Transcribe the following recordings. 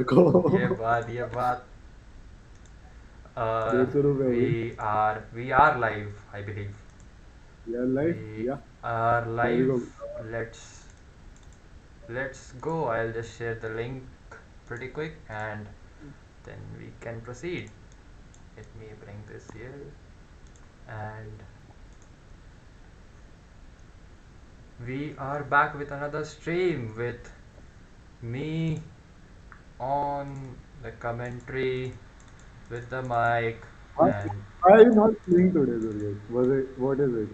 मेरे को। ये बात uh, 150 रुपए हो गई। we are live, I believe. यार लाइफ We या are मैं भी live. को। Let's go. I'll just share the link pretty quick and then we can proceed. Let me bring this here, and we are back with another stream with me on the commentary with the mic, Why and why are you not playing today, Durgesh? Was it, what is it?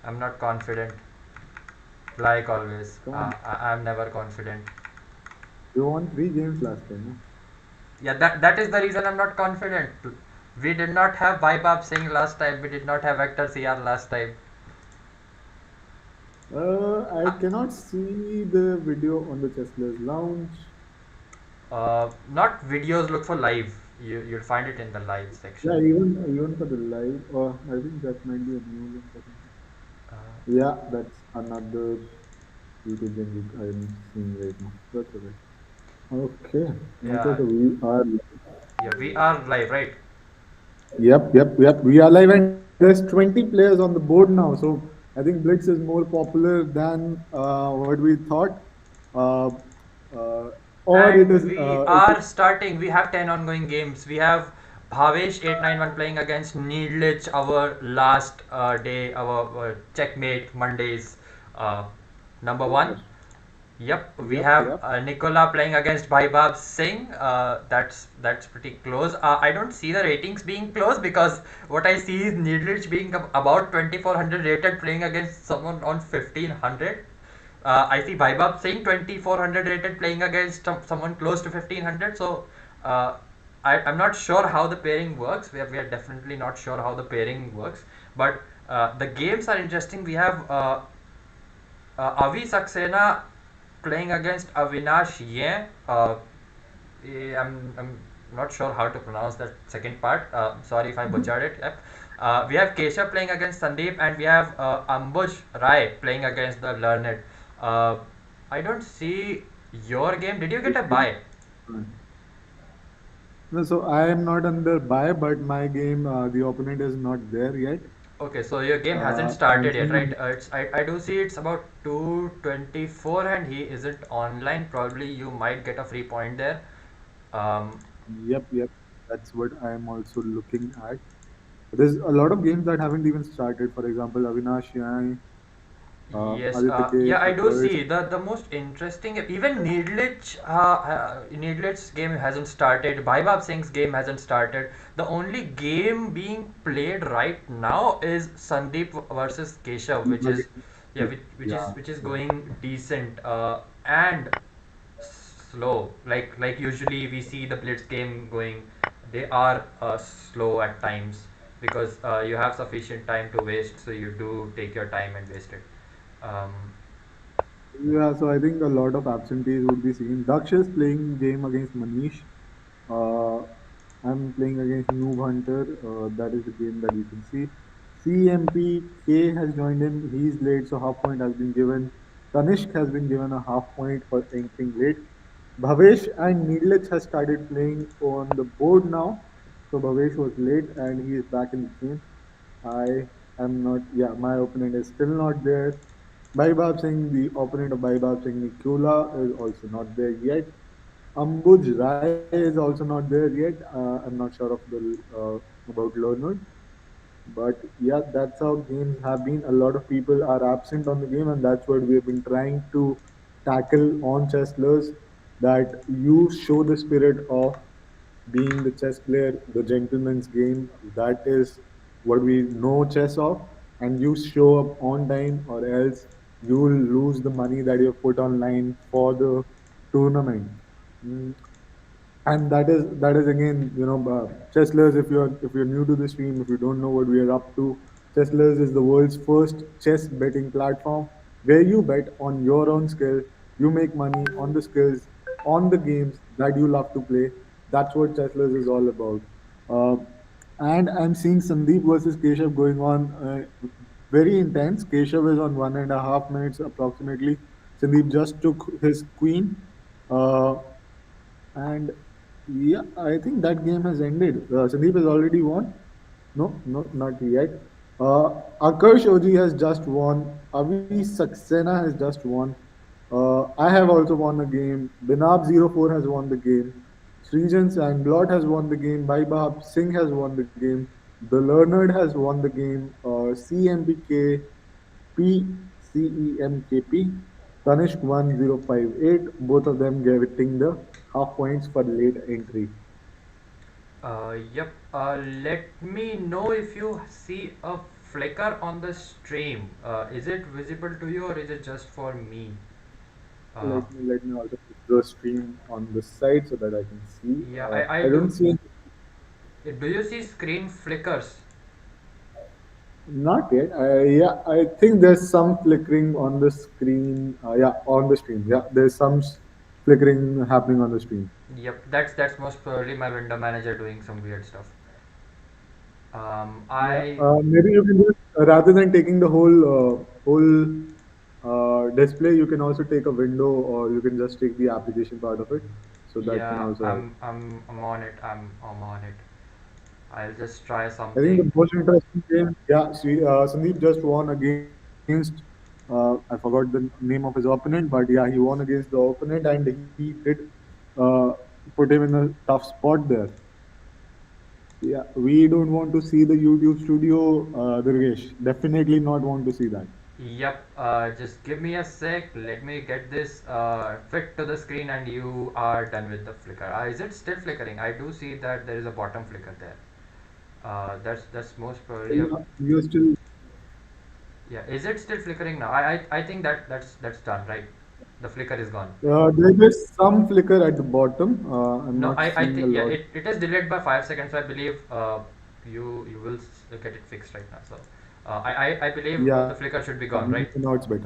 I'm not confident like always. Come on. I'm never confident. You won 3 games last time, no? Yeah, that is the reason I'm not confident. We did not have Vaibhav Singh last time. We did not have Hector CR last time. I cannot see the video on the Chesslers lounge. Not videos. Look for live. You'll find it in the live Yeah, section. even for the live, I think that might be a new link or something. Uh, Yeah, that's another YouTube link I'm seeing right now. That's okay. Okay. Okay, yeah, so we are. yeah. We are live, right? Yep. We are live, and there's 20 players on the board now. So I think Blitz is more popular than what we thought. Uh, uh, or And it is. we It is are starting. We have 10 ongoing games. We have Bhavesh 891 playing against Needlich, our last day, our checkmate Mondays. Uh, number one. Yep, we have yep. Nicola playing against Vaibhav Singh. That's pretty close. I don't see the ratings being close because what I see is Needlich being about 2400 rated playing against someone on 1500. I see Vaibhav Singh 2400 rated playing against someone close to 1500. So uh, I'm not sure how the pairing works. We are definitely not sure how the pairing works. But the games are interesting. We have Avi Saxena playing against Avinash Yen. I'm not sure how to pronounce that second part. Sorry if I butchered it. Yep. We have Keshav playing against Sandeep, and we have Ambuj Rai playing against the Learned. Uh, I don't see your game. Did you get a bye? No, so I am not under buy, but my game, the opponent is not there yet. Okay, so your game hasn't I'm started yet, right? seeing. I do see it's about 2:24 and he isn't online. Probably you might get a free point there. Um, Yep. That's what I am also looking at. There's a lot of games that haven't even started. For example, Avinash Yai, Yes, Aditya K, yeah, I do Utkarsh. see the most interesting. Even Needlich's game hasn't started. Bhaibab Singh's game hasn't started. The only game being played right now is Sandeep versus Keshav, which is yeah, Yeah. which is Yeah. going decent and slow. Like usually we see the Blitz game going. They are slow at times because you have sufficient time to waste, so you do take your time and waste it. Um, Yeah, so I think a lot of absentees would be seen. Daksh is playing game against Manish. Uh, I'm playing against Noob Hunter. That is the game that you can see. CMPK has joined in. He's late, so half point has been given. Tanishk has been given a half point for entering late. Bhavesh and Needlech has started playing on the board now. So Bhavesh was late and he is back in the game. I am not, yeah, my opponent is still not there. Baibab Singh, the opponent of Baibab Singh, Nikula, is also not there yet. Ambuj Rai is also not there yet. I'm not sure of the about Leonard, but yeah, that's how games have been. A lot of people are absent on the game, and that's what we have been trying to tackle on Chesslers. That you show the spirit of being the chess player, the gentleman's game. That is what we know chess of, and you show up on time, or else you will lose the money that you have put online for the tournament. Mm, and that is again, Chesslers. If you're new to the stream, if you don't know what we are up to, Chesslers is the world's first chess betting platform where you bet on your own skill. You make money on the skills, on the games that you love to play. That's what Chesslers is all about. uh, and I'm seeing Sandeep versus Keshav going on, very intense. Keshav is on 1.5 minutes approximately. Sandeep just took his queen. uh, And yeah, I think that game has ended. Sandeep has already won. No, no, not yet. Akarsh OG has just won. Avi Saxena has just won. I have also won a game. Binab04 has won the game. Srijan Sandblot has won the game. Baibab Singh has won the game. The Learned has won the game. CMBK PCEMKP, Tanishq 1058, both of them getting the half points for late entry. Yep. Let me know if you see a flicker on the stream. Is it visible to you or is it just for me? Uh, Let me also put the stream on the side so that I can see. yeah, I I don't do. see any, Do you see screen flickers? not yet. Yeah, I think there's some flickering on the screen. Yeah, on the stream. Yeah, there's some flickering happening on the stream. Yep, that's most probably my window manager doing some weird stuff. Yeah, I maybe you can just rather than taking the whole display, you can also take a window, or you can just take the application part of it. So that can Yeah, also help. I'm on it. I'm on it. I'll just try I think the something. most interesting game, yeah, see, Sandeep just won against. I forgot the name of his opponent, but yeah, he won against the opponent, and he did uh, put him in a tough spot there. Yeah, we don't want to see the YouTube studio, Durgesh. Definitely not want to see that. Yep, just give me a sec. Let me get this fit to the screen, and you are done with the flicker. Is it still flickering? I do see that there is a bottom flicker there. That's most probably a You're still. yeah. Is it still flickering now? I think that's done, right? The flicker is gone. There is some flicker at the bottom. I'm No, not I seeing a think yeah. lot. It is delayed by 5 seconds. So I believe you will get it fixed right now. So I believe Yeah, the flicker should be now gone, it's right? better. Now it's better.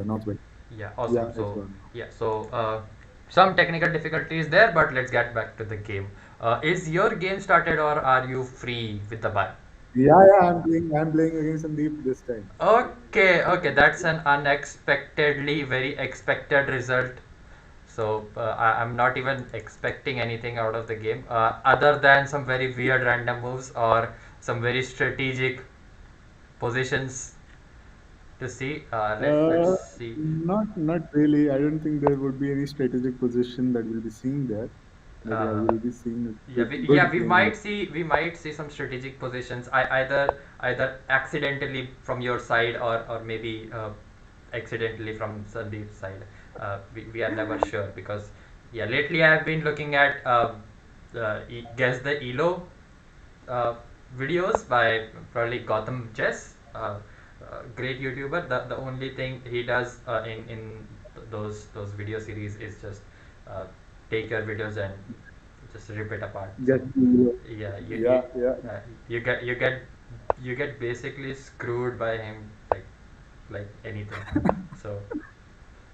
Yeah, Yeah, it's awesome. gone So now. yeah, so some technical difficulties there, but let's get back to the game. Is your game started or are you free with the buy? Yeah, I'm playing. I'm playing against Sandeep this time. Okay, okay, that's an unexpectedly very expected result. So I'm not even expecting anything out of the game, other than some very weird random moves or some very strategic positions to see. Let's see. Not really. I don't think there would be any strategic position that we'll be seeing there. But yeah, Uh, we'll be seeing a yeah, good game. I think. we might see some strategic positions. Either accidentally from your side or maybe accidentally from Sandeep's side. We are never sure because yeah, lately I have been looking at guess the elo uh, videos by probably Gotham Chess, great YouTuber. The only thing he does those video series is just uh, take your videos and just rip it apart. Get So yeah, yeah, yeah. you get you get basically screwed by him like anything. So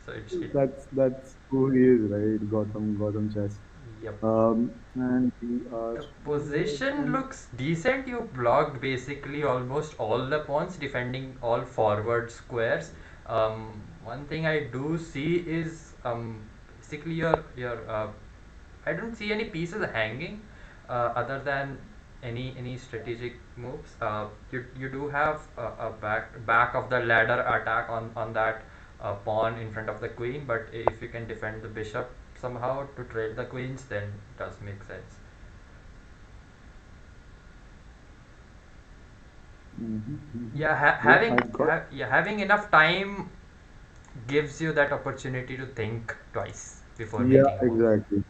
it's it. That's who he is, right? Gotham Chess. Yep. And we are The showing here position some. looks decent. You blocked basically almost all the pawns, defending all forward squares. One thing I do see is basically your I don't see any pieces hanging other than any strategic moves. You do have a back of the ladder attack on that pawn in front of the queen, but if you can defend the bishop somehow to trade the queens, then it does make sense. Yeah, Yeah, I got. having enough time gives you that opportunity to think twice before Yeah, making a move. exactly,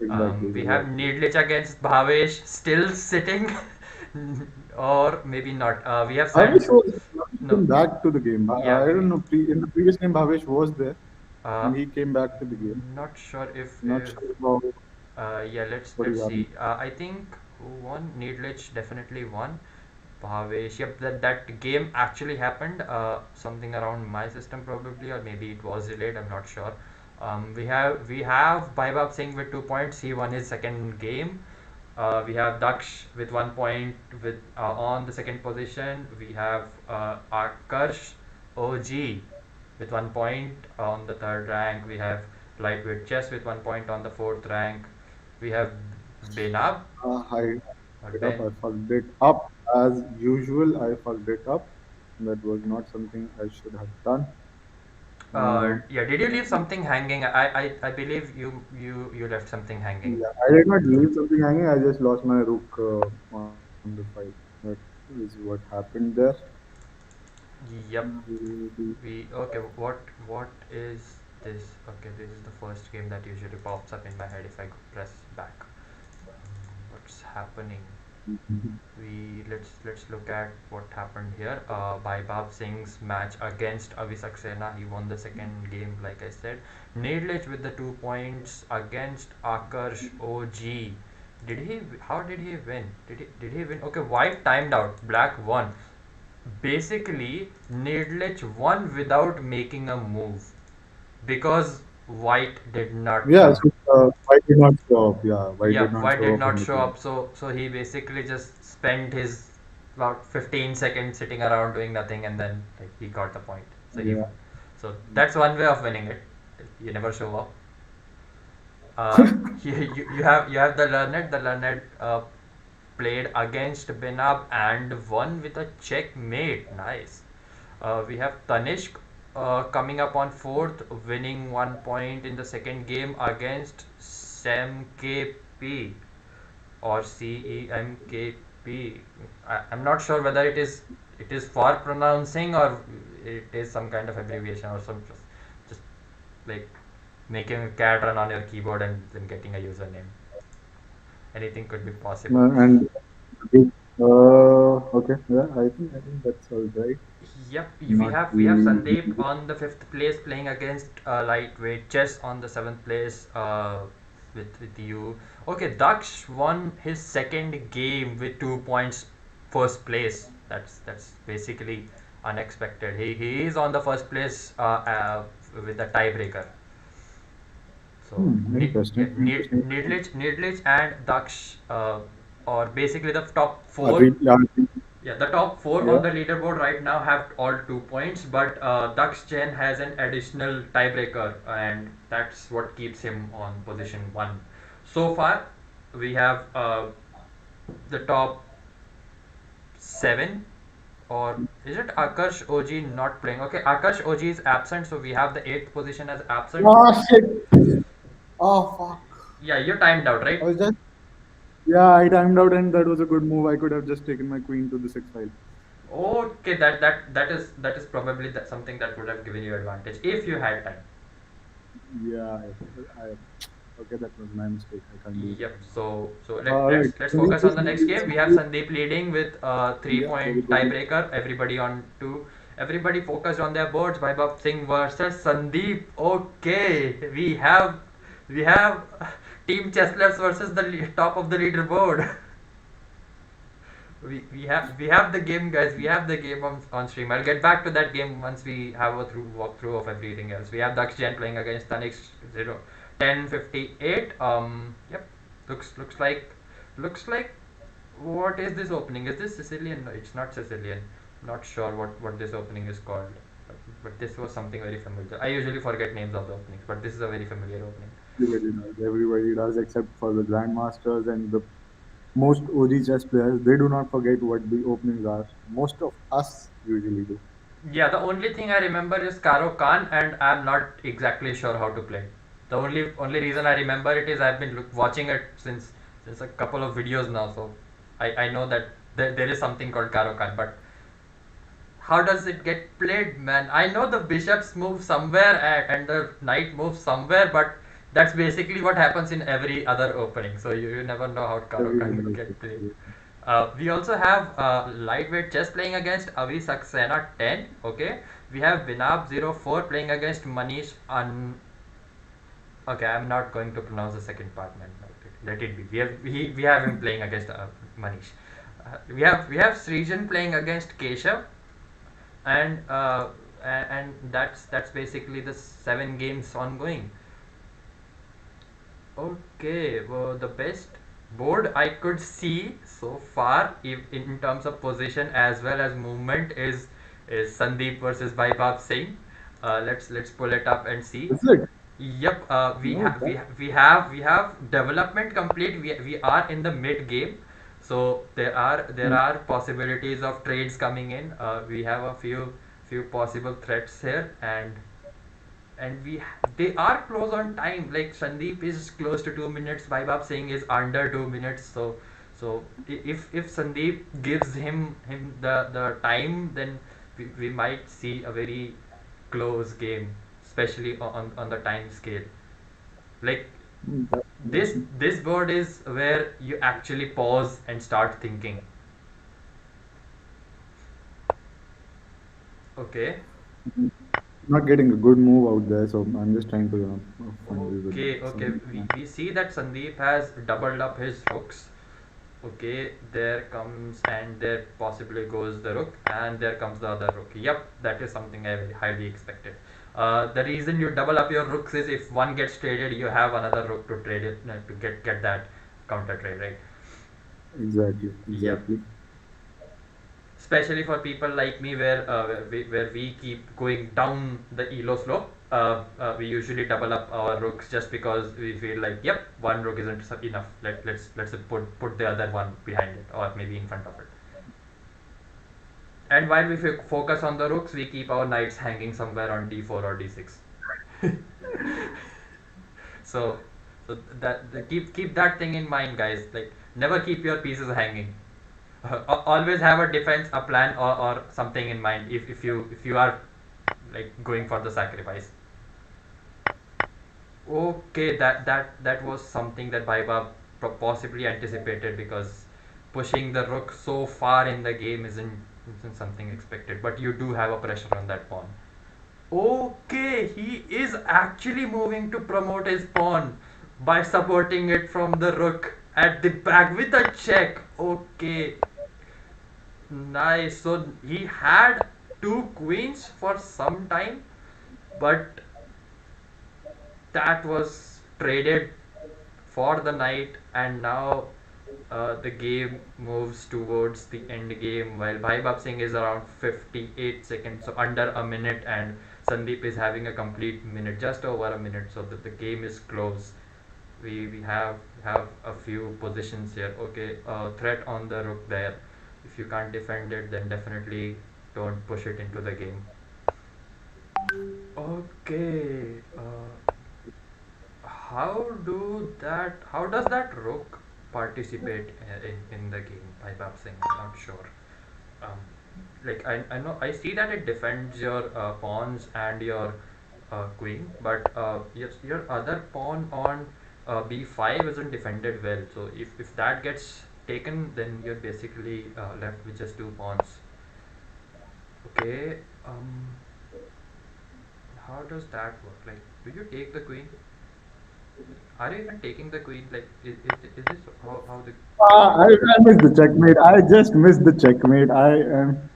exactly, We have exactly. Needlich against Bhavesh still sitting, or maybe not. We have Sand. Bhavesh No, came back to the game. yeah, I don't know. In the previous game, Bhavesh was there, uh, and he came back to the game. not sure Not if sure about yeah. what is Let's happening. see. I think who won? Needlich definitely won. Bhavesh. Yep, that game actually happened. Something around my system probably, or maybe it was delayed. I'm not sure. We have Baibab Singh with 2 points. He won his second game. We have Daksh with 1 point with on the second position. We have Akarsh OG with 1 point on the third rank. We have Lightweight Chess with 1 point on the fourth rank. We have Benab I or it up. Ben. I fucked it up as usual. I fucked it up. That was not something I should have done. Uh, Yeah, did you leave something hanging? I believe you left something hanging. yeah, I did not leave something hanging. I just lost my rook on the file. That is what happened there. Yep. We okay. What is this? Okay, this is the first game that usually pops up in my head if I press back. What's happening? Let's look at what happened here. Baibab Singh's match against Avi Saxena, he won the second game, like I said. Needlich with the 2 points against Akarsh OG. Did he? How did he win? Did he win? Okay, white timed out, black won. Basically, Needlich won without making a move because white did not Yeah, show. so why did not show up? Yeah, why Yeah, did not white show did up in not the show game? up, so he basically just spent his about 15 seconds sitting around doing nothing, and then like he got the point. So he Yeah. won. So that's one way of winning it. You never show up. Uh, you have the Learned. The Learned played against Benab and won with a checkmate. Nice. We have Tanishq coming up on fourth, winning 1 point in the second game against Sam KP or CEMKP. I'm not sure whether it is for pronouncing or it is some kind of abbreviation or some just like making a cat run on your keyboard and then getting a username. Anything could be possible. And okay, yeah, I think that's all right. Yep, we Not have we have really. Sandeep on the fifth place playing against lightweight chess on the seventh place with you. Okay, Daksh won his second game with 2 points, first place. That's basically unexpected. He is on the first place with the tiebreaker. So Interesting. Interesting. Needlich and Daksh are basically the top I four. read, yeah, Yeah, the top four on yeah. the leaderboard right now have all 2 points, but Daksh Jain has an additional tiebreaker, and that's what keeps him on position one. So far, we have the top seven, or is it Akash OG not playing? Okay, Akash OG is absent, so we have the eighth position as absent. Oh shit! Oh fuck! Yeah, you're timed out, I right? was just yeah, I timed out, and that was a good move. I could have just taken my queen to the sixth file. Okay, that is probably something that would have given you advantage if you had time. Yeah, I okay, that was my mistake. I can't do that Yep. anymore. So All right, let's Sandeep, focus on the next Sandeep, game. We have Sandeep. Sandeep leading with three Yeah, very point good. tiebreaker. Everybody on two. Everybody focused on their boards. Vaibhav Singh versus Sandeep. Okay, we have Team Chesslers versus the top of the leaderboard. We have the game, guys. We have the game on stream. I'll get back to that game once we have a walkthrough of everything else. We have Daksh Jain playing against Tanix 1058. Yep. Looks like what is this opening? Is this Sicilian? No, it's not Sicilian. Not sure what this opening is called. But this was something very familiar. I usually forget names of the openings, but this is a very familiar opening. Everybody does, except for the grandmasters and the most OG chess players. They do not forget what the openings are. Most of us usually do. Yeah, the only thing I remember is Karo Khan, and I'm not exactly sure how to play. The only reason I remember it is I've been watching it since a couple of videos now, so I know that there is something called Karo Khan, but how does it get played, man? I know the bishops move somewhere and the knight moves somewhere, but that's basically what happens in every other opening. So you never know how Karo Khan Everybody will does get played. it. We also have lightweight chess playing against Avi Saxena 10. Okay, we have Vinab 04 playing against Manish Okay, I'm not going to pronounce the second part, man. Let it be. We have him playing against Manish. We have Srijan playing against Keshav, and that's basically the 7 games ongoing. Okay, well, the best board I could see so far, if in terms of position as well as movement, is Sandeep versus Vaibhav Singh. Let's pull it up and see. Is it? Yep, No, that. we have development complete. We are in the mid game, so there Mm, are possibilities of trades coming in. We have a few possible threats here, and they are close on time. Like Sandeep is close to 2 minutes. Vaibhav Singh is under 2 minutes. If Sandeep gives him the time, then we might see a very close game, especially on the time scale. Like this board is where you actually pause and start thinking. Okay. not getting a good move out there, so I'm just trying to fumble with Okay. some. We see that Sandeep has doubled up his rooks. Okay, there comes and there possibly goes the rook, and there comes the other rook. Yep, that is something I highly expected. The reason you double up your rooks is if one gets traded, you have another rook to trade it to get that counter trade, right? Exactly, Yep. exactly. Especially for people like me, where we keep going down the elo slope. We usually double up our rooks just because we feel like, yep, one rook isn't enough. Let's put the other one behind it or maybe in front of it. And while we focus on the rooks, we keep our knights hanging somewhere on d4 or d6. So, keep that thing in mind, guys. Like, never keep your pieces hanging. Always have a defense, a plan, or something in mind if you are like going for the sacrifice. Okay, that was something that Baiba possibly anticipated, because pushing the rook so far in the game isn't something expected. But you do have a pressure on that pawn. Okay, he is actually moving to promote his pawn by supporting it from the rook at the back with a check. Okay, nice. So he had two queens for some time, but that was traded for the knight, and now the game moves towards the end game while Bhaibab Singh is around 58 seconds, so under a minute, and Sandeep is having a complete minute, just over a minute, so that the game is close. We have a few positions here. Okay, threat on the rook there. If you can't defend it, then definitely don't push it into the game. Okay, how does that rook participate in the game by Babsing? I'm not sure. Um, like I know I see that it defends your pawns and your queen, but your other pawn on b5 isn't defended well. So if that gets taken, then you're basically left with just two pawns. Okay. How does that work? Like, do you take the queen? Are you even taking the queen? Like, is this how the game is? I missed the checkmate. I just missed the checkmate. I am.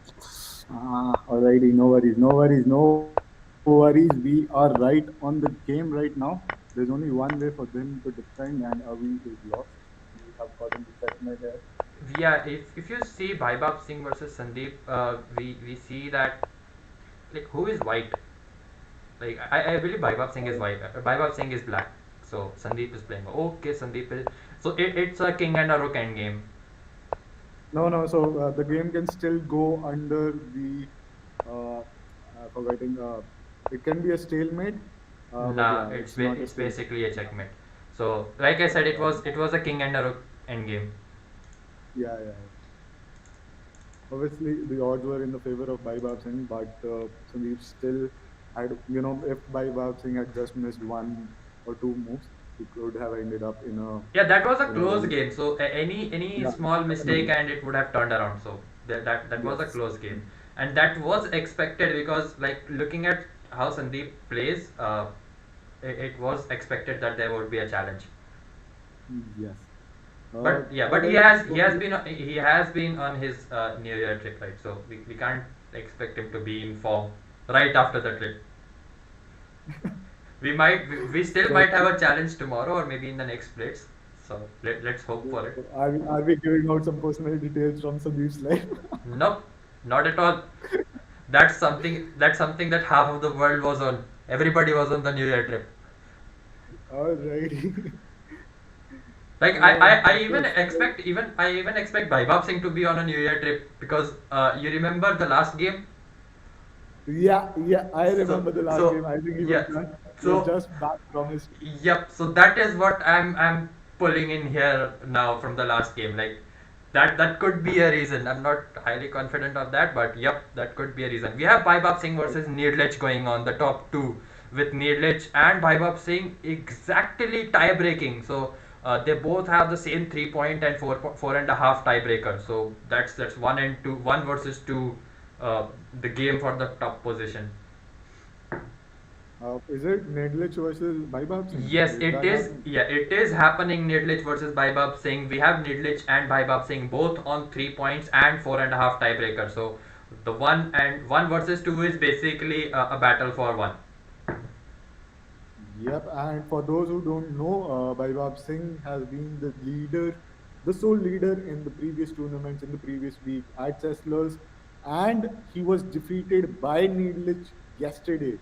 Alrighty, no worries, no worries, no worries. We are right on the game right now. There's only one way for them to defend, and Avi is lost. We have gotten the checkmate here. Yeah, if you see Bhaibab Singh versus Sandeep, we see that, like, who is white? Like, I believe Bhaibab Singh is white. Bhaibab Singh is black. So Sandeep is playing. Okay, Sandeep is. So it's a king and a rook end game. No, no. So the game can still go under the. Forgetting. It can be a stalemate, but Nah, yeah, it's not a it's stalemate. basically a checkmate. So like I said, it was a king and a rook end game. Yeah, yeah. Obviously, the odds were in the favor of Baibab Singh, but Sandeep still had, if Baibab Singh had just missed one or two moves, he could have ended up Yeah, that was a in a close very, game. So any yeah, small mistake definitely. and it would have turned around. So that was a Yes. close game, and that was expected because, like, looking at how Sandeep plays, it was expected that there would be a challenge. Yes. But yeah, All but right. So he has been on his New Year trip, right? So we can't expect him to be in form right after the trip. We still so, might have a challenge tomorrow or maybe in the next plates. So let's hope for it. are we giving out some personal details from Sandeep's life? Nope, not at all. That's something that half of the world was on. Everybody was on the New Year trip. Alrighty. Like I even Okay, so expect Vaibhav Singh to be on a New Year trip because you remember the last game. yeah, yeah, I So remember the last so game. I think he was yeah done. He was so just back from his trip. yep. So that is what I'm pulling in here now from the last game. Like that could be a reason. I'm not highly confident of that, but yep, that could be a reason. We have Vaibhav Singh versus Neerlech going on the top two, with Neerlech and Vaibhav Singh exactly tie breaking. So they both have the same 3 point and 4.5 tiebreaker. So that's one and two, one versus two, the game for the top position. Is it Nedlich versus Vaibhav Singh? Yes, Is it that is. happening? Yeah, it is happening. Nidlich versus Vaibhav Singh. We have Nidlich and Vaibhav Singh both on 3 points and 4.5 tiebreaker. So the one versus two is basically a battle for one. Yep, and for those who don't know, Vaibhav Singh has been the leader, the sole leader in the previous tournaments in the previous week at Chesslers, and he was defeated by Needlich yesterday.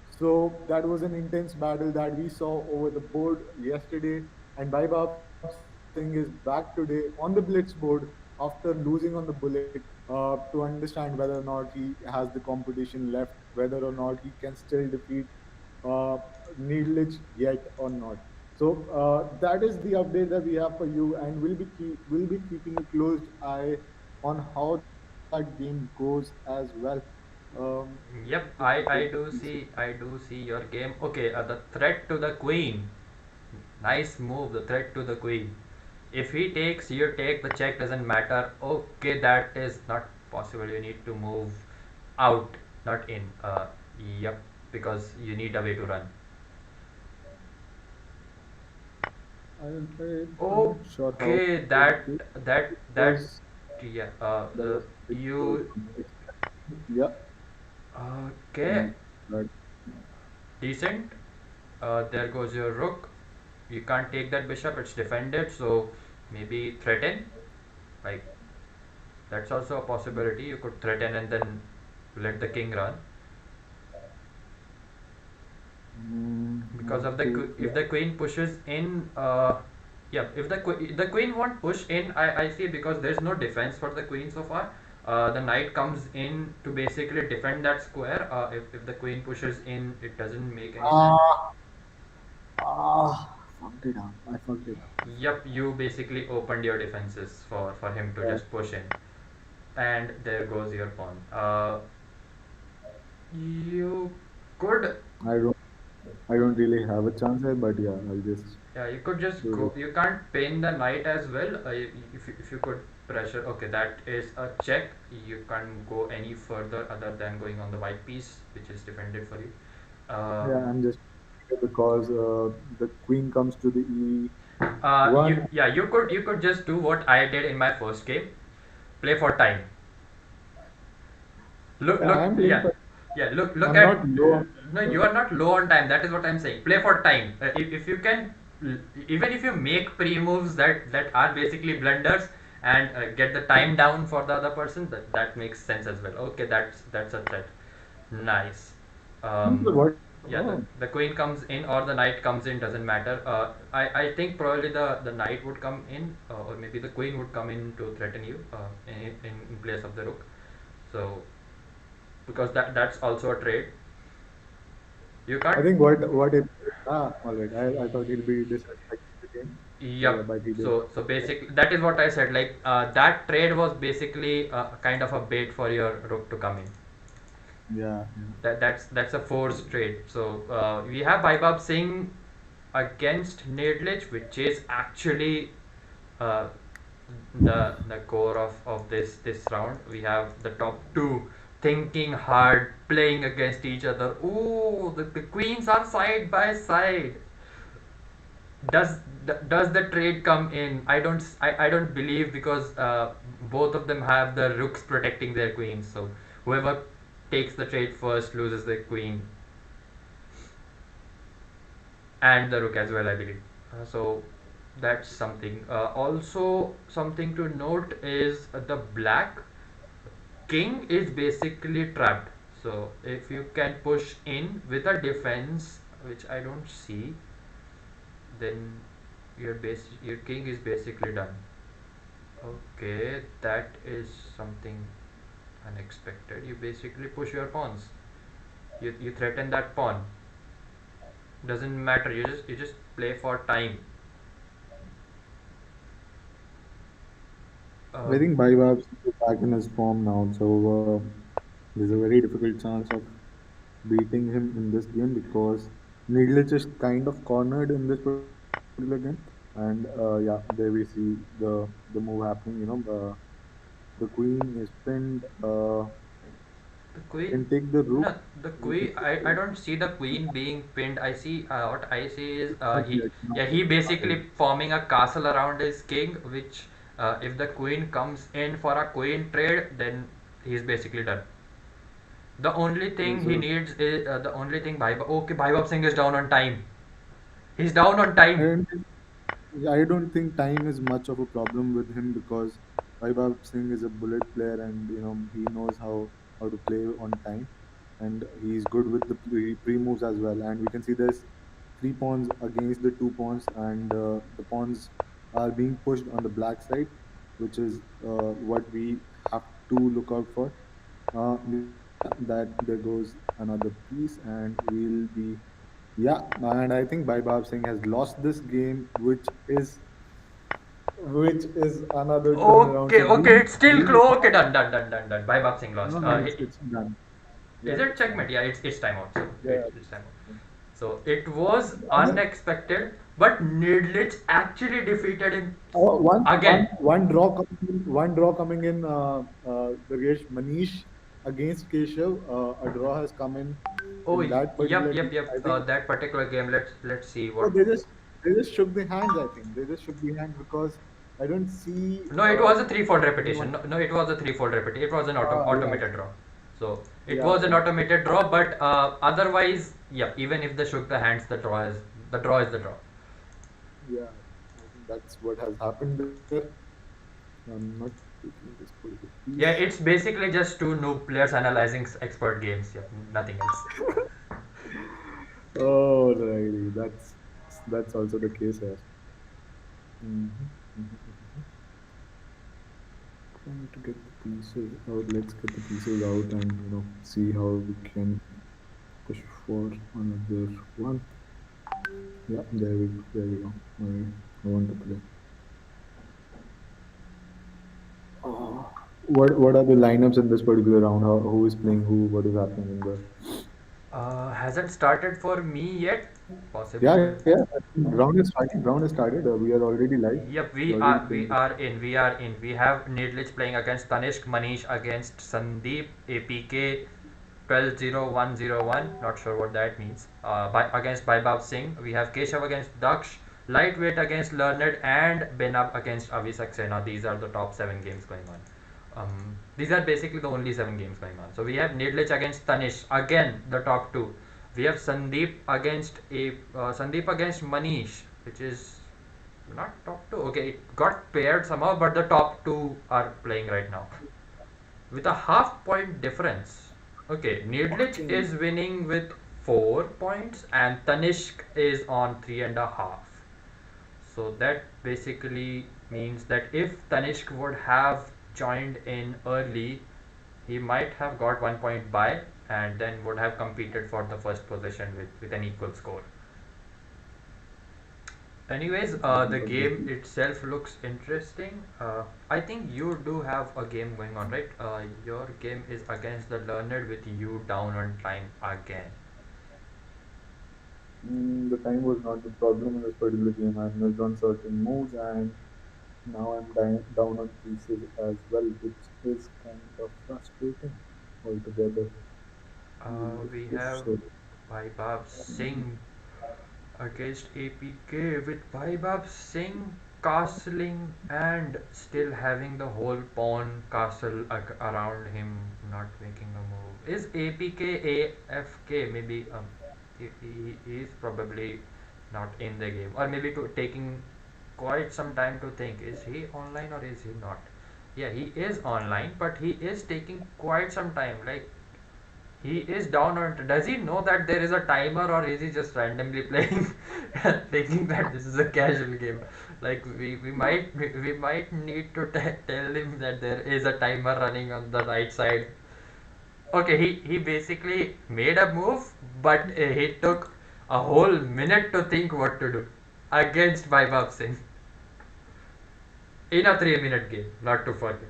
So that was an intense battle that we saw over the board yesterday, and Vaibhav Singh is back today on the Blitz board after losing on the Bullet to understand whether or not he has the competition left, whether or not he can still defeat uh, Needlich yet or not. So that is the update that we have for you, and we'll be keeping a closed eye on how that game goes as well. Let me Yep, just I update the I do PC. see I do see your game. Okay, the threat to the queen. Nice move. The threat to the queen. If he takes, you take. The check doesn't matter. Okay, that is not possible. You need to move out, not in. Yep, because you need a way to run. I'm not sure how Okay, it was played. that Was yeah. that was pretty close. You Yeah, okay? and that, Decent. There goes your rook. You can't take that bishop. It's defended. So maybe threaten. Like that's also a possibility. You could threaten and then let the king run. Because of the okay, if yeah. the queen pushes in, yeah, if the queen won't push in, I see, because there's no defense for the queen so far. The knight comes in to basically defend that square. If the queen pushes in, it doesn't make any sense. Ah, fucked it up. I fucked it up. Yep, you basically opened your defenses for him to Yeah, just push in, and there goes your pawn. You could, I don't. I don't really have a chance here, but yeah, I'll just yeah, you could just do go. it. You can't pin the knight as well. If you could pressure, okay, that is a check. You can't go any further other than going on the white piece, which is defended for you. Yeah, Um, I'm just because the queen comes to the E1. yeah, you could just do what I did in my first game. Play for time. Yeah, I Look, am playing yeah, for. yeah. Look I'm at. not low. No, you are not low on time. That is what I'm saying. Play for time. If you can, even if you make pre moves that are basically blunders, and get the time down for the other person, that makes sense as well. Okay, that's a threat. Nice. Um, What? yeah, Oh, the queen comes in or the knight comes in, doesn't matter. I think probably the knight would come in, or maybe the queen would come in to threaten you, in place of the rook. So because that's also a trade. You I can't. think what if? All right. I thought he'll be disrespecting the game. So yeah, Yep. but he did. So basically that is what I said. Like that trade was basically kind of a bait for your rook to come in. Yeah, yeah. That's a forced trade. So we have Vaibhav Singh against Nedlich, which is actually uh, the core of this round. We have the top two thinking hard, playing against each other. Ooh, the queens are side by side. Does does the trade come in? I don't believe, because both of them have the rooks protecting their queens. So whoever takes the trade first loses the queen and the rook as well, I believe. So that's something. Also, something to note is the black king is basically trapped. So if you can push in with a defense, which I don't see, then your king is basically done. Okay, that is something unexpected. You basically push your pawns. You threaten that pawn. Doesn't matter. You just play for time. I Um, think Baibabs is back in his form now, so there's a very difficult chance of beating him in this game because Needlich is kind of cornered in this particular game. And yeah, there we see the move happening. The queen is pinned. the You queen. can take the rook. No, the You can queen. take I the, don't see the queen being pinned. I see what I see is not he yet, not yeah yet, he not yet. basically forming a castle around his king, which if the queen comes in for a queen trade, then he's basically done. The only thing There's he a needs is the only thing Bhaibab Singh is down on time. He's down on time. and yeah, I don't think time is much of a problem with him because Vaibhav Singh is a bullet player and he knows how to play on time, and he's good with the pre moves as well. And we can see there's three pawns against the two pawns, and the pawns are being pushed on the black side, which is what we have to look out for. Yeah, that there goes another piece, and we'll be yeah, and I think Vaibhav Singh has lost this game, which is another turnaround. Okay, So okay, it's still we close. Okay, done. Bhaibab Singh no lost. no it's done. Is Yeah, it it's done. checkmate? Yeah, it's time out. So Yeah, it's time it's out. done. So it was And then unexpected, but Needlich actually defeated him one again. one draw coming in. Durgesh Manish against Keshav. A draw has come Oh, in that particular game. yep. I think. That particular game. Let's see Oh, what. they just shook the hands. I think they just shook the hands because I don't see No, it was a threefold anyone. repetition. No, it was a threefold repetition. It was an Yeah, automated draw. So it yeah, was an automated draw, but otherwise, yeah. Even if they shook the hands, the draw is the draw. yeah. I think that's what has happened there. I'm not taking this particular piece. Yeah, it's basically just two noob players analyzing expert games. Yeah, nothing else. Alrighty, that's also the case here. Mm-hmm. Trying to get the pieces out. Let's get the pieces out and see how we can push for another one. Yeah, there we go. I want to play. Uh, what are the lineups in this particular round? Who is playing who? What is happening in the? Hasn't started for me yet. Yeah, Possibly. yeah. I think round is started. Round is started. We are already live. Yep, We're already playing we this. are in. We are in. We have Needlich playing against Tanishq, Manish against Sandeep, APK 120101. Not sure what that means. Against Baibab Singh. We have Keshav against Daksh, Lightweight against Learned, and Benab against Avi Saxena. These are the top 7 games going on. These are basically the only 7 games going on. So we have Needlich against Tanish, again the top two. We have Sandeep against Manish, which is not top two. Okay, it got paired somehow, but the top two are playing right now with a half point difference. Okay, Needlich Fucking is winning with 4 points, and Tanishq is on 3.5. So that basically means that if Tanishq would have joined in early, he might have got 1 point by and then would have competed for the first position with an equal score. Anyways, looking the for this. game itself looks interesting. I think you do have a game going on, right? Your game is against the Learned with you down on time again. The time was not the problem in this particular game. I missed on certain moves, and now I'm down on pieces as well, which is kind of frustrating altogether. We'll We push have so. Vaibhav Singh against APK with Vaibhav Singh castling and still having the whole pawn castle around him, not making a move. Is APK AFK? Maybe he is probably not in the game, or maybe taking quite some time to think. Is he online or is he not? Yeah, he is online, but he is taking quite some time. Like He is down on. Does he know that there is a timer, or is he just randomly playing, thinking that this is a casual game? Like we might need to tell him that there is a timer running on the right side. Okay, he basically made a move, but he took a whole minute to think what to do against Vaibhav Singh in a 3 minute game. Not to forget.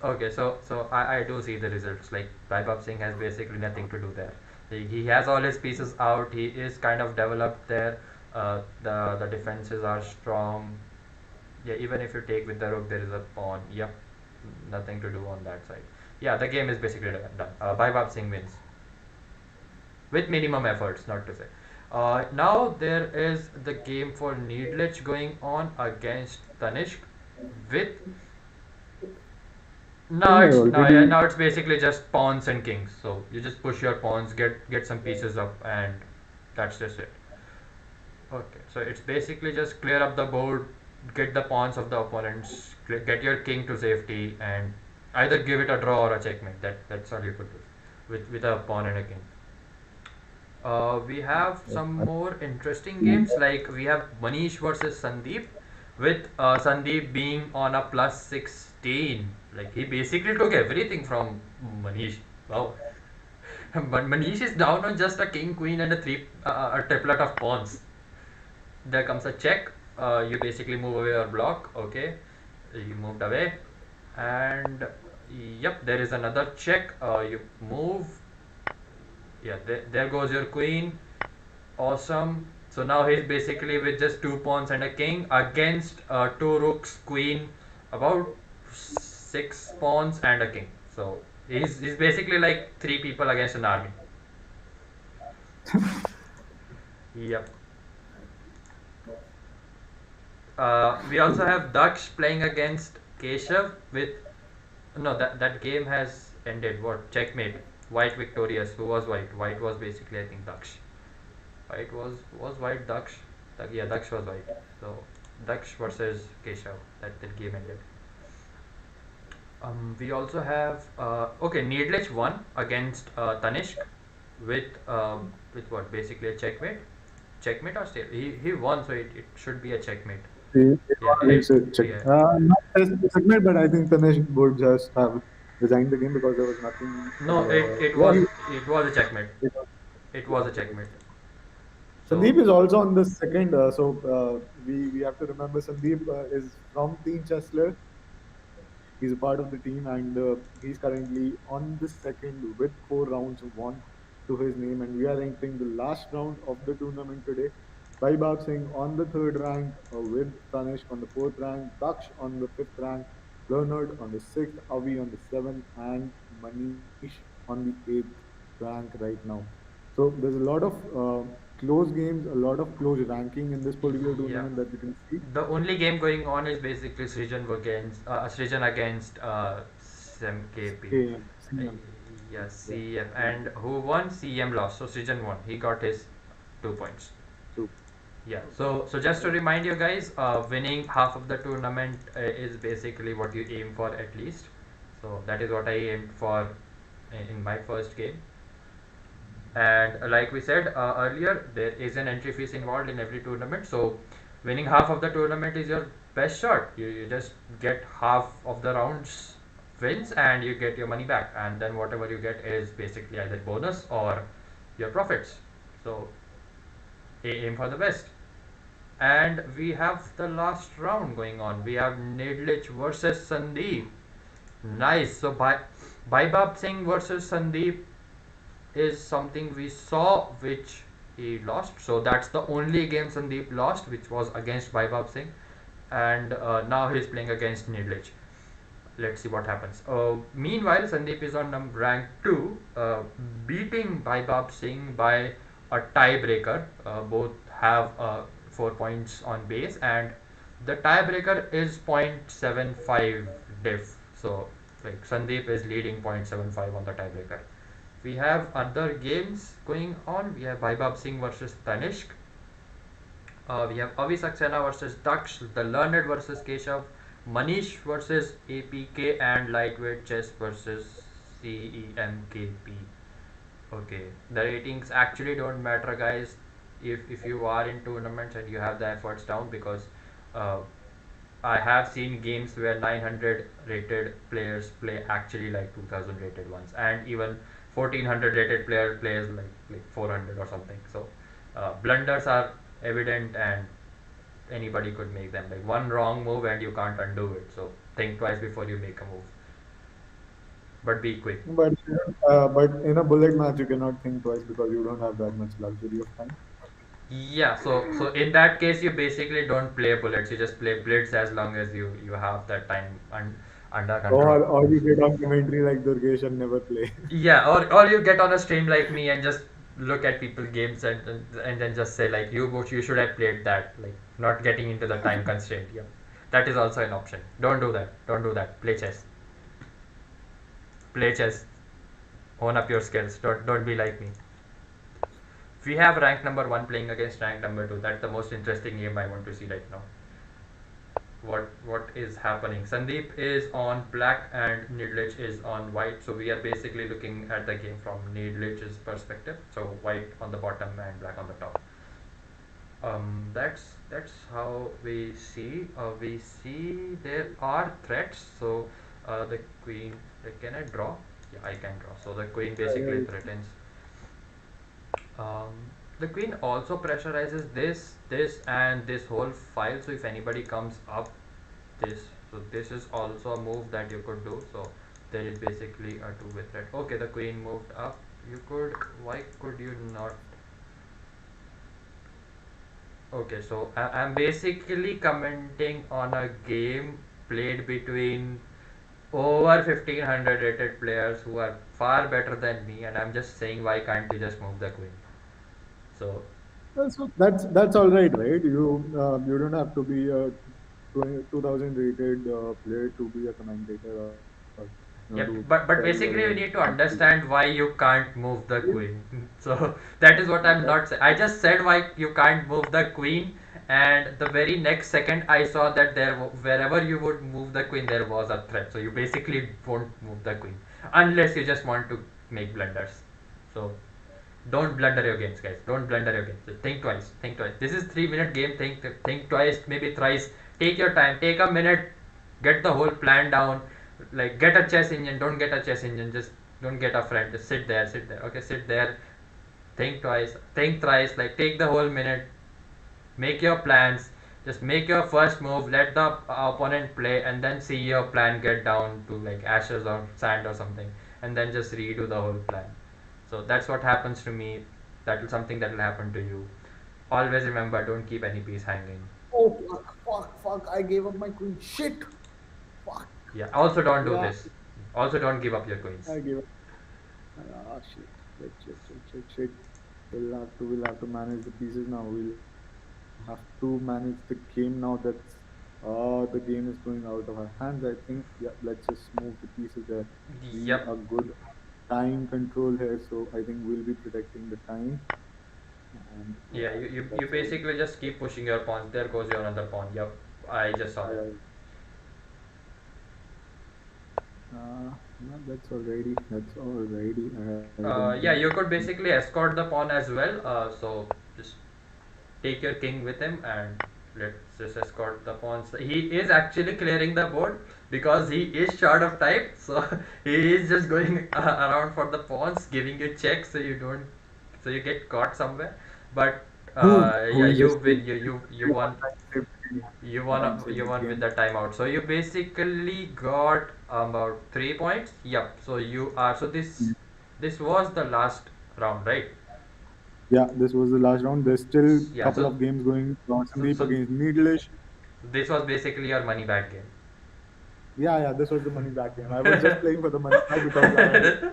Okay, so I do see the results. Like Vaibhav Singh has basically nothing to do there. He has all his pieces out. He is kind of developed there. The defenses are strong. Yeah, even if you take with the rook, there is a pawn. Yep, nothing to do on that side. Yeah, the game is basically done. Vaibhav Singh wins with minimum efforts, not to say. Now there is the game for Needlich going on against Tanishq with I think I already now it's basically just pawns and kings. So you just push your pawns, get some pieces up, and that's just it. Okay, so it's basically just clear up the board, get the pawns of the opponents, get your king to safety, and either give it a draw or a checkmate. That's all you could do with a pawn and a king. We have some more interesting games, like we have Manish versus Sandeep, with Sandeep being on a plus 16. Like he basically took everything from Manish. Wow. But Manish is down on just a king, queen, and a triplet of pawns. There comes a check. You basically move away or block. Okay, you moved away, and yep, there is another check. You move. Yeah, there goes your queen. Awesome. So now he's basically with just two pawns and a king against two rooks, queen, about six pawns and a king. So he's basically like three people against an army. Yep. We also have Daksh playing against Keshav with no, that game has ended. What, checkmate? White victorious. Who was white? White was basically, I think, Daksh. White was white Daksh. Yeah, Daksh was white. So Daksh versus Keshav. That game ended. We also have okay, Needlich won against Tanishq with what, basically a checkmate. Checkmate or still he won, so it should be a checkmate. they Yeah, already said check. yeah. Not as a segment, but I think Tanesh would just have resigned the game because there was nothing. No, Yeah, it was a checkmate. he, It was a checkmate. So Sandeep is also on the second. We have to remember Sandeep is from Team Chesslers. He's a part of the team, and he's currently on the second with 4 rounds won to his name. And we are entering the last round of the tournament today. Vaibhav Singh on the third rank with Tanishq on the fourth rank, Daksh on the fifth rank, Leonard on the sixth, Avi on the seventh, and Manish on the eighth rank right now. So there's a lot of close games, a lot of close ranking in this particular yeah, tournament that you can see. the only game going on is basically Srijan against SMKP. Okay, Uh, Signup. yes, Yeah, CM, and who won? CM lost. So Srijan won. He got his 2 points. true. Yeah. So just to remind you guys, winning half of the tournament is basically what you aim for at least. So that is what I aimed for in my first game. And like we said earlier, there is an entry fees involved in every tournament. So winning half of the tournament is your best shot. You just get half of the rounds wins and you get your money back, and then whatever you get is basically either bonus or your profits. So aim for the best. And we have the last round going on. We have Nedlich versus Sandeep. Nice. So Baibab Singh versus Sandeep is something we saw, which he lost. So that's the only game Sandeep lost, which was against Vaibhav Singh, and now he's playing against Needlich. Let's see what happens. Meanwhile, Sandeep is on rank 2, beating Vaibhav Singh by a tiebreaker. Both have 4 points on base, and the tiebreaker is 0.75 diff. So, like Sandeep is leading 0.75 on the tiebreaker. We have other games going on. We have Vaibhav Singh versus Tanishq. We have Avi Saxena versus Daksh, The Learned versus Keshav, Manish versus APK, and Lightweight Chess versus CEMKP. Okay, the ratings actually don't matter, guys. If you are in tournaments and you have the efforts down, because uh, I have seen games where 900 rated players play actually like 2000 rated ones, and even 1400 rated player plays like 400 or something. So blunders are evident, and anybody could make them. Like one wrong move and you can't undo it. So think twice before you make a move, but be quick. But in a bullet match, you cannot think twice because you don't have that much luxury of time. Yeah, so in that case, you basically don't play bullets. You just play blitz as long as you have that time under control. Or you get on commentary like Durgesh and never play. Yeah, or you get on a stream like me and just look at people games and then just say like you should have played that, like not getting into the time constraint. Yeah, that is also an option. Don't do that. Don't do that. Play chess. Play chess. Hone up your skills. Don't be like me. We have rank number one playing against rank number two. That's the most interesting game I want to see right now. What is happening? Sandeep is on black and Needlich is on white. So we are basically looking at the game from Needlich's perspective. So white on the bottom and black on the top. That's how we see. We see there are threats. So the queen. Can I draw? Yeah, I can draw. So the queen basically Yeah, threatens. Um, the queen also pressurizes this, and this whole file. So if anybody comes up this, so this is also a move that you could do. So there is basically a two-way threat. Okay, the queen moved up. You could. Why could you not? Okay, so I'm basically commenting on a game played between over 1500 rated players who are far better than me, and I'm just saying why can't you just move the queen? So so that's all right, right? You don't have to be a 2000 rated player to be a commentator or to yeah, tell but basically you need to understand why you can't move the queen. So that is what I'm that, not saying. I just said why you can't move the queen, and the very next second I saw that wherever you would move the queen, there was a threat. So you basically won't move the queen unless you just want to make blunders. So don't blunder your games, guys. Don't blunder your games. Think twice. Think twice. This is 3 minute game. Think twice, maybe thrice. Take your time. Take a minute. Get the whole plan down. Like get a chess engine. Don't get a chess engine. Just don't get a friend. Just sit there. Sit there. Okay, sit there. Think twice. Think thrice. Like take the whole minute. Make your plans. Just make your first move. Let the opponent play, and then see your plan get down to like ashes or sand or something, and then just redo the whole plan. So that's what happens to me. That is something that will happen to you. Always remember, don't keep any piece hanging. oh fuck! I gave up my queen. Shit! Fuck! Yeah. Also, don't do Yeah, this. Also, don't give up your queens. I gave up. Ah shit! Shit! We'll have to manage the pieces now. We'll have to manage the game now. The game is going out of our hands. I think. Yeah, let's just move the pieces there. We Yep. are good time control here, so I think we'll be protecting the time. And Yeah. yeah, You that's all. basically just keep pushing your pawns. There goes your another pawn. Yep. I just saw that. I, no, that's alrighty. I don't think. Yeah. You could basically escort the pawn as well. So just take your king with him and let's just escort the pawns. He is actually clearing the board because he is short of time, so he is just going around for the pawns, giving you checks so you don't, so you get caught somewhere. But Who yeah, is you just win. You won. time saved You the won with game? the timeout. So you basically got about 3 points. Yep. So you are. So this was the last round, right? Yeah, this was the last round. There's still a Yeah. couple So of games going. Sandeep so against Needlish. this was basically your money back game. Yeah, this was the money back game. I was just playing for the money back because I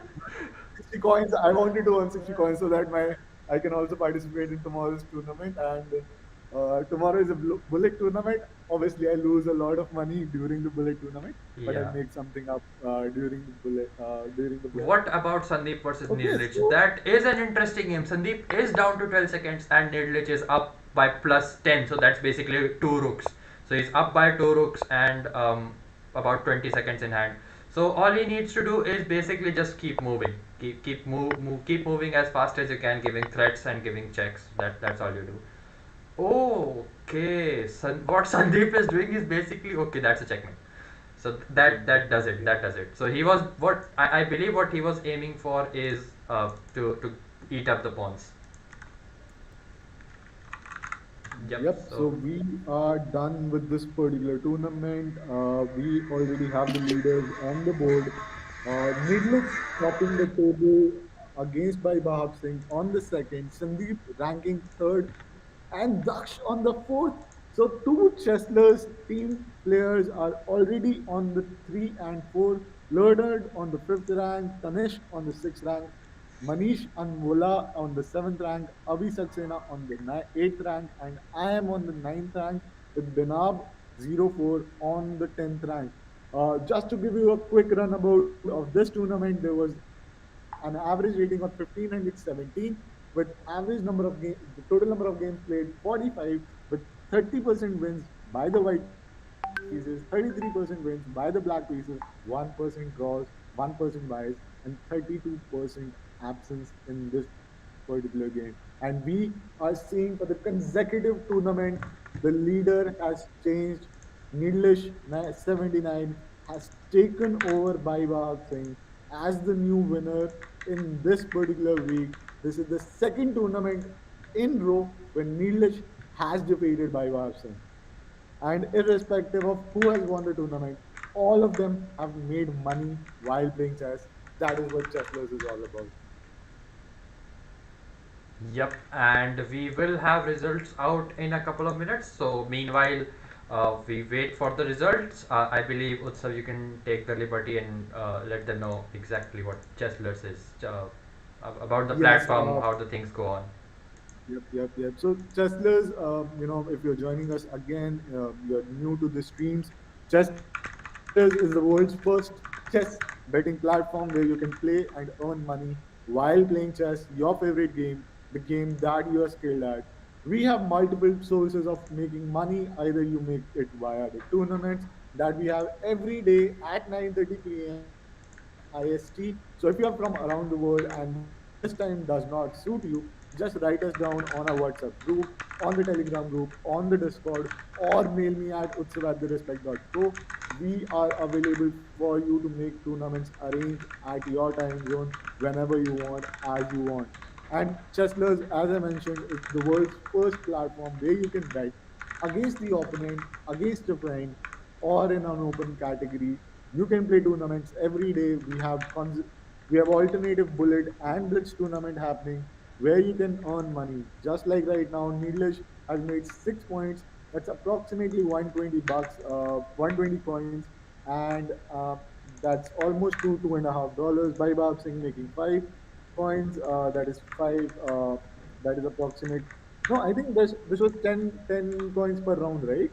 60 coins. I wanted to earn 60 coins so that my I can also participate in tomorrow's tournament. And tomorrow is a bullet tournament. Obviously, I lose a lot of money during the bullet tournament, but I Yeah. make something up during the bullet What tournament. about Sandeep versus Okay, Nidlich? so That is an interesting game. Sandeep is down to 12 seconds and Nidlich is up by plus 10. So that's basically two rooks. So he's up by two rooks and about 20 seconds in hand. So all he needs to do is basically just keep moving, keep moving as fast as you can, giving threats and giving checks. That's all you do. Okay, what Sandeep is doing is basically okay. That's a checkmate. So that does it. Yeah. That does it. So he was what I believe what he was aiming for is to eat up the pawns. Yep. Yep, so So we are done with this particular tournament. We already have the leaders on the board. Needless topping the table against by Bahab Singh on the second, Sandeep ranking third, and Daksh on the fourth. So two Chesslers team players are already on the three and four. Leonard on the fifth rank, Tanish on the sixth rank, Manish Anvola on the seventh rank, Avi Saxena on the eighth rank, and I am on the ninth rank with Benab 04 on the 10th rank. Just to give you a quick runabout of this tournament, there was an average rating of 1517 with average number of games, the total number of games played 45 with 30% wins by the white pieces, 33% wins by the black pieces, 1% draws, 1% bias, and 32% absence in this particular game. And we are seeing for the consecutive tournament, the leader has changed. Needlish 79 has taken over by Bahab Singh as the new winner in this particular week. This is the second tournament in row when Needlish has defeated Bahab Singh. And irrespective of who has won the tournament, all of them have made money while playing chess. That is what Chesslers is all about. yep, and we will have results out in a couple of minutes. So meanwhile, we wait for the results. I believe Utsav, you can take the liberty and let them know exactly what Chesslers is about the Yes, platform, how the things go on. yep. So, Chesslers, if you're joining us again, you're new to the streams. Chesslers is the world's first chess betting platform where you can play and earn money while playing chess, your favorite game, the game that you are skilled at. We have multiple sources of making money. Either you make it via the tournaments that we have every day at 9:30 p.m. IST. So if you are from around the world and this time does not suit you, just write us down on our WhatsApp group, on the Telegram group, on the Discord, or mail me at utsav@therespect.co. We are available for you to make tournaments arrange at your time zone whenever you want, as you want. And Chesslers, as I mentioned, is the world's first platform where you can bet against the opponent, against a friend, or in an open category. You can play tournaments every day. We have alternative bullet and blitz tournament happening where you can earn money. Just like right now, Needlish has made 6 points. That's approximately 120 bucks, 120 coins, and that's almost $2.5. Baibab Singh making 5 coins. That is five. That is approximate. No, I think this was 10 coins per round, right?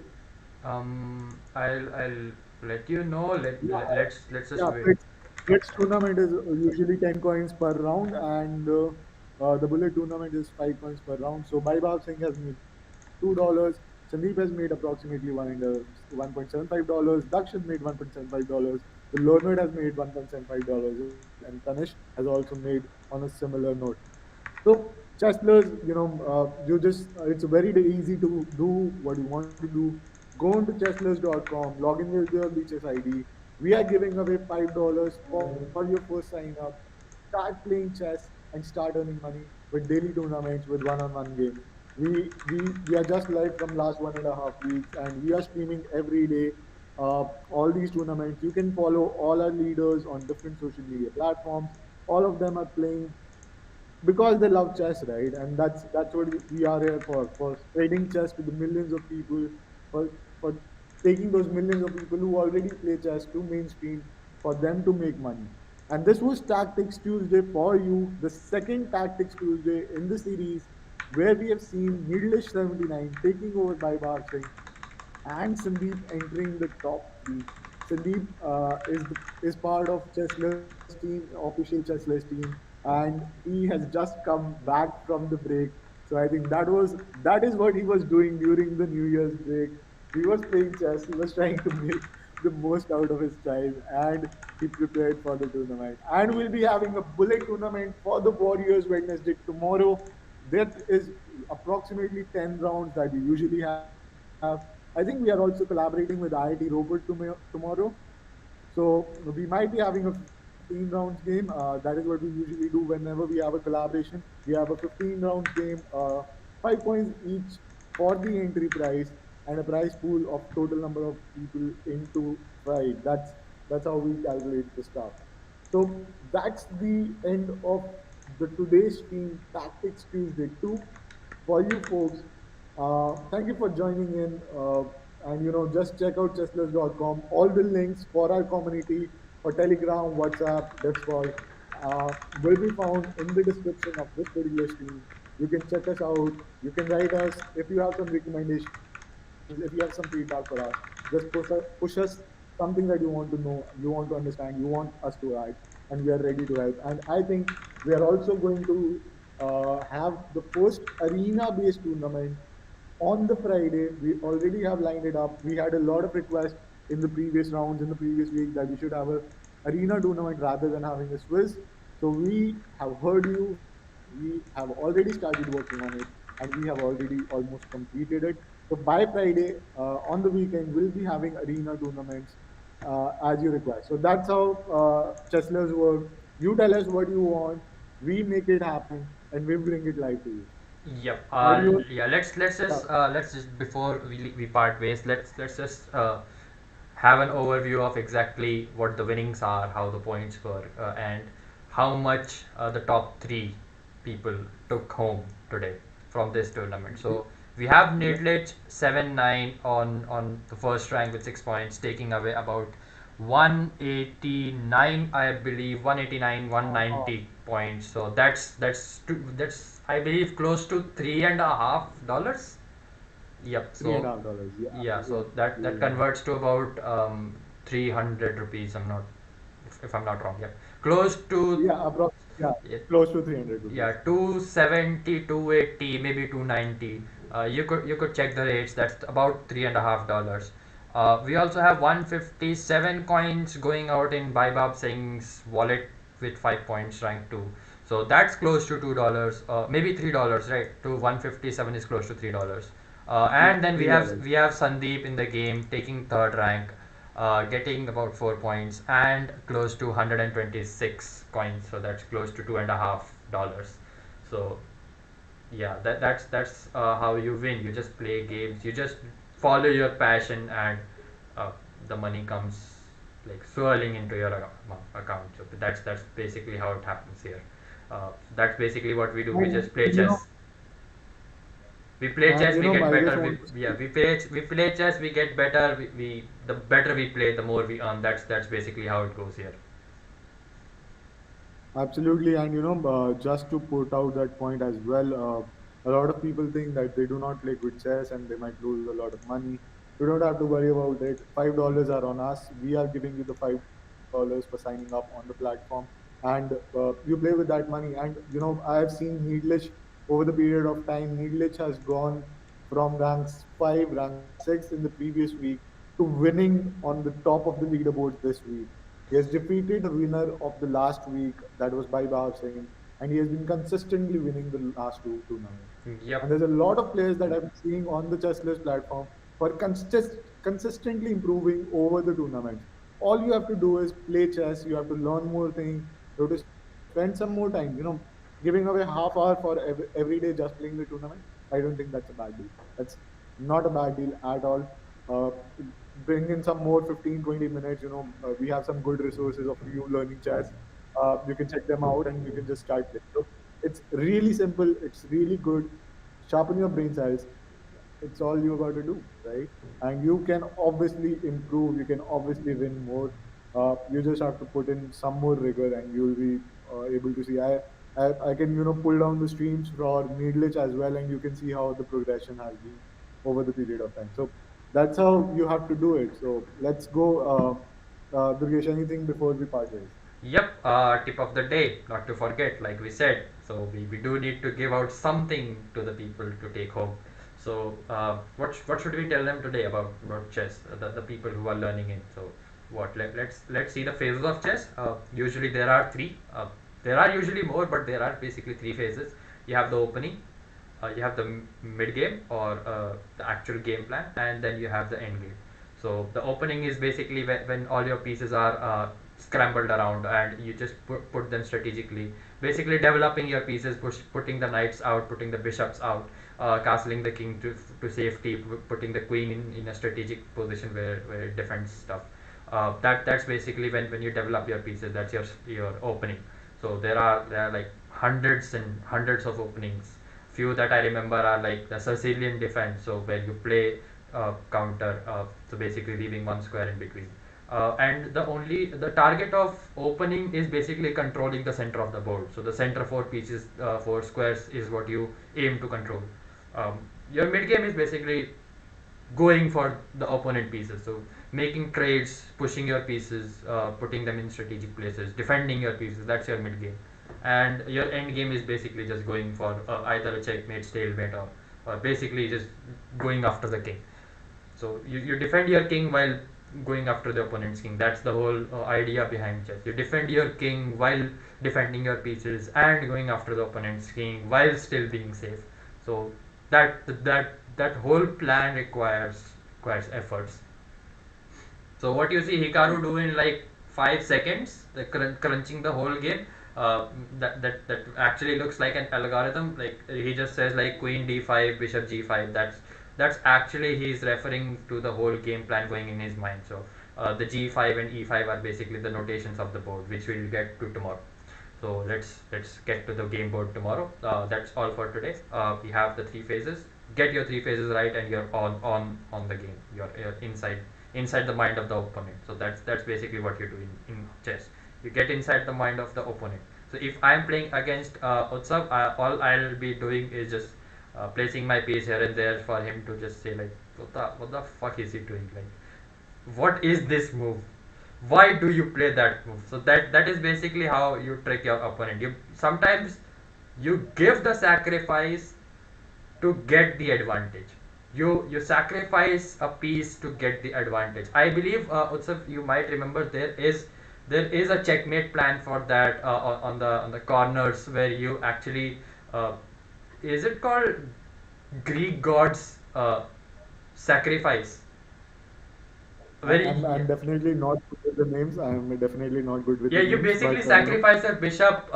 I'll let you know. Yeah, Let's just yeah. wait. Blitz tournament is usually 10 coins per round, and the bullet tournament is 5 coins per round. So Baibab Singh has made $2. Sandeep has made approximately $1.75. Daksh has made $1.75. The Learned has made $1.75, and Tanish has also made on a similar note. So, Chesslers, it's very easy to do what you want to do. Go on to chesslers.com, log in with your BChess ID. We are giving away $5 for your first sign up. Start playing chess and start earning money with daily tournaments with one-on-one games. We are just live from last 1.5 weeks, and we are streaming every day. All these tournaments, you can follow all our leaders on different social media platforms. All of them are playing because they love chess, right? And that's what we are here for spreading chess to the millions of people, for taking those millions of people who already play chess to mainstream for them to make money. And this was Tactics Tuesday for you, the second Tactics Tuesday in the series, where we have seen Needlish 79 taking over by Bhav Singh and Sandeep entering the top three. Sandeep is part of Chesslers team, official Chesslers team, and he has just come back from the break. So I think that is what he was doing during the New Year's break. He was playing chess. He was trying to the most out of his time, and he prepared for the tournament. And we'll be having a bullet tournament for the Warriors Wednesday tomorrow. That is approximately 10 rounds that we usually have. I think we are also collaborating with IIT Robot tomorrow. So we might be having a 15 rounds game. That is what we usually do whenever we have a collaboration. We have a 15 rounds game, 5 points each for the entry price, and a prize pool of total number of people into fight. That's how we calculate the stuff. So that's the end of the today's stream Tactics Tuesday 2 for you folks. Thank you for joining in. And just check out chesslers.com. All the links for our community, for Telegram, WhatsApp, Discord, will be found in the description of this particular stream. You can check us out. You can write us if you have some recommendations, if you have some feedback for us. Just push us something that you want to know, you want to understand, you want us to add, and we are ready to help. And I think we are also going to have the first arena-based tournament on the Friday. We already have lined it up. We had a lot of requests in the previous rounds, in the previous week, that we should have a arena tournament rather than having a Swiss. So we have heard you. We have already started working on it, and we have already almost completed it. So by Friday, on the weekend, we'll be having arena tournaments as you request. So that's how Chesslers work. You tell us what you want, we make it happen, and we bring it live to you. Yep. How do you? Yeah. Let's Yeah, just before we part ways. Let's just have an overview of exactly what the winnings are, how the points were, and how much the top three people took home today from this tournament. So we have yeah. Needledge 7-9 on the first rank with 6 points, taking away about 189, I believe, 189, Uh, 190 points. So that's I believe close to $3.50. Yep. So $3.50. Yeah, yeah, yeah, so that yeah. converts to about 300 rupees. I'm not, if I'm not wrong. Yeah, close to, Yeah, yeah, yeah, close to 300 yeah, rupees. 270, 280, maybe 290. You could check the rates. That's about $3.50. We also have 157 coins going out in Baibab Singh's wallet with 5 points, rank two. So that's close to $2. Maybe $3, right? To 157 is close to $3. And then we have $3. we have Sandeep in the game taking third rank, getting about 4 points and close to 126 coins. So that's close to $2.50. So yeah, that's how you win. You just play games. You just follow your passion, and uh, the money comes like swirling into your account. So that's basically how it happens here. That's basically what we do. We And just play you know, chess. We play chess, we get I just better. want to Yeah, say, we play chess, we get better. We the better we play, the more we earn. That's basically how it goes here. absolutely, and just to put out that point as well, a lot of people think that they do not play good chess and they might lose a lot of money. You don't have to worry about it. $5 are on us. We are giving you the $5 for signing up on the platform, and you play with that money. And I have seen Needlish over the period of time. Needlish has gone from ranks 5, rank 6 in the previous week to winning on the top of the leaderboards this week. He has defeated the winner of the last week, that was Baibav Singh, and he has been consistently winning the last two tournaments. And Yep. there's a lot of players that I'm seeing on the Chesslers platform who are consistently improving over the tournaments. All you have to do is play chess. You have to learn more things. You have to spend some more time. Giving away half hour for every day just playing the tournament. I don't think that's a bad deal. That's not a bad deal at all. Uh, Bring in some more 15, 20 minutes. We have some good resources of you learning chess. You can check them out and you can just start playing. So it's really simple. It's really good. Sharpen your brain cells. It's all you got to do, right? And you can obviously improve. You can obviously win more. You just have to put in some more rigor, and you'll be able to see. I can pull down the streams for Needlich as well, and you can see how the progression has been over the period of time. So that's how you have to do it. So let's go. Durgesh, anything before we part ways? Yep. Tip of the day, not to forget, like we said. So we do need to give out something to the people to take home. So, what should we tell them today about chess? The people who are learning it. So, let's see the phases of chess. Usually there are three. There are usually more, but there are basically three phases. You have the opening, you have the mid game or the actual game plan, and then you have the end game. So the opening is basically when all your pieces are scrambled around and you just put them strategically, basically developing your pieces, putting the knights out, putting the bishops out, castling the king to safety, putting the queen in a strategic position where it defends stuff. That's basically when you develop your pieces. That's your opening. So there are like hundreds and hundreds of openings. Few that I remember are like the Sicilian defense, so where you play counter, so basically leaving one square in between. And the target of opening is basically controlling the center of the board. So the center four pieces, four squares is what you aim to control. Um, your mid game is basically going for the opponent pieces. So making trades, pushing your pieces, putting them in strategic places, defending your pieces. That's your mid game, and your end game is basically just going for either a checkmate, stalemate, or basically just going after the king. So you defend your king while going after the opponent's king. That's the whole idea behind chess. You defend your king while defending your pieces and going after the opponent's king while still being safe. So that whole plan requires efforts. So what you see Hikaru do in like 5 seconds, the crunching the whole game. That actually looks like an algorithm. Like he just says like queen d5, bishop g5. That's actually he's referring to the whole game plan going in his mind. So the g5 and e5 are basically the notations of the board, which we'll get to tomorrow. So let's get to the game board tomorrow. That's all for today. We have the three phases. Get your three phases right, and you're on the game. You're inside the mind of the opponent. So that's basically what you do in chess. You get inside the mind of the opponent. So if I'm playing against Utsav, all I'll be doing is just placing my piece here and there for him to just say like, what the fuck is he doing? Like, what is this move? Why do you play that move? So that is basically how you trick your opponent. You sometimes you give the sacrifice to get the advantage. You sacrifice a piece to get the advantage. I believe Utsav, you might remember there is a checkmate plan for that on the corners where you actually is it called Greek gods sacrifice? I'm Very definitely not good with the names. I'm definitely not good with Yeah, the you names, basically but sacrifice a bishop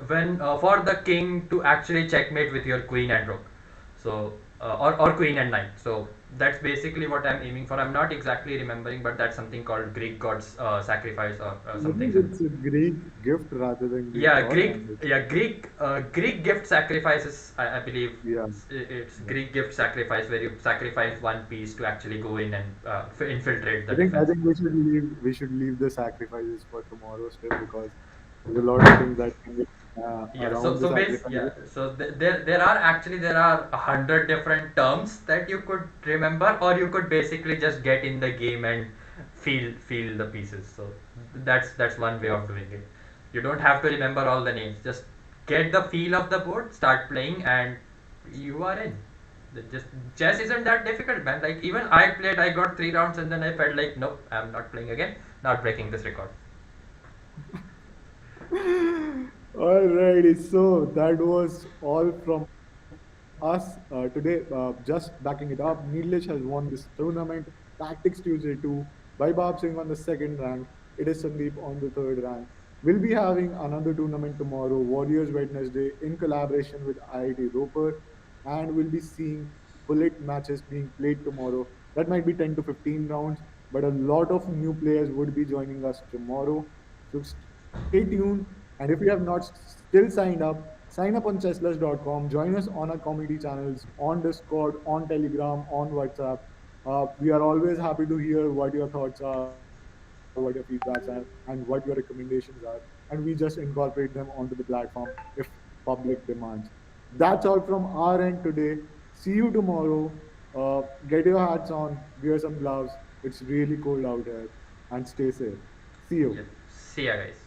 when for the king to actually checkmate with your queen and rook, so or queen and knight. So that's basically what I'm aiming for. I'm not exactly remembering, but that's something called Greek gods sacrifice or I something think similar. it's a Greek gift rather than Greek Yeah, god, and it's Greek gift sacrifices. I believe yeah, it's yeah. Greek gift sacrifice where you sacrifice one piece to actually go in and infiltrate the I defense. think we should leave the sacrifices for tomorrow still because there's a lot of things that can be Yeah, around the yeah, sacrifices. so there are 100 different terms that you could remember, or you could basically just get in the game and feel the pieces. So that's one way Yeah. of doing it. You don't have to remember all the names. Just get the feel of the board, start playing, and you are in. Just chess isn't that difficult, man. Like even I played, I got 3 rounds, and then I felt like, nope, I'm not playing again. Not breaking this record. Alrighty, so that was all from us today. Just backing it up, Neelish has won this tournament. Tactics Tuesday 2. Vaibhav Singh on the second rank. It is Sandeep on the third rank. We'll be having another tournament tomorrow, Warriors Wednesday, in collaboration with IIT Roper, and we'll be seeing bullet matches being played tomorrow. That might be 10 to 15 rounds, but a lot of new players would be joining us tomorrow. So stay tuned. And if you have not still sign up on chesslers.com. Join us on our community channels, on Discord, on Telegram, on WhatsApp. We are always happy to hear what your thoughts are, what your feedbacks are, and what your recommendations are. And we just incorporate them onto the platform if public demands. That's all from our end today. See you tomorrow. Get your hats on, wear some gloves. It's really cold out here, and stay safe. See Yeah. you. See ya, guys.